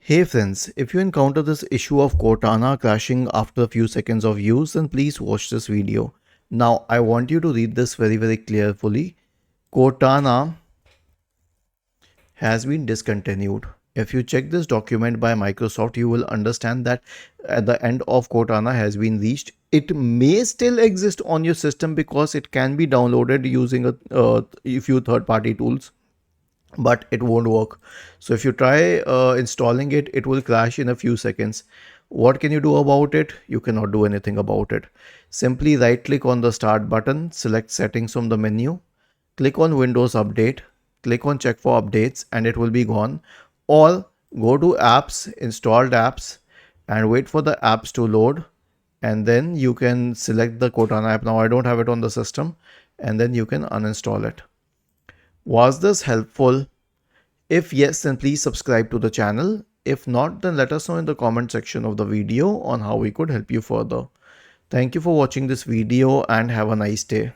Hey friends, if you encounter this issue of Cortana crashing after a few seconds of use, then please watch this video. Now, I want you to read this very carefully. Cortana has been discontinued. If you check this document by Microsoft, you will understand that at the end of Cortana has been reached. It may still exist on your system because it can be downloaded using a few third-party tools, but it won't work. So if you try installing it, it will crash in a few seconds. What can you do about it? You cannot do anything about it. Simply right click on the start button, select settings from the menu, click on Windows Update, click on check for updates, and it will be gone. Or go to apps, installed apps, and wait for the apps to load, and then you can select the Cortana app. Now I don't have it on the system, and then you can uninstall it. Was this helpful? If yes, then please subscribe to the channel. If not, then let us know in the comment section of the video on how we could help you further. Thank you for watching this video and have a nice day.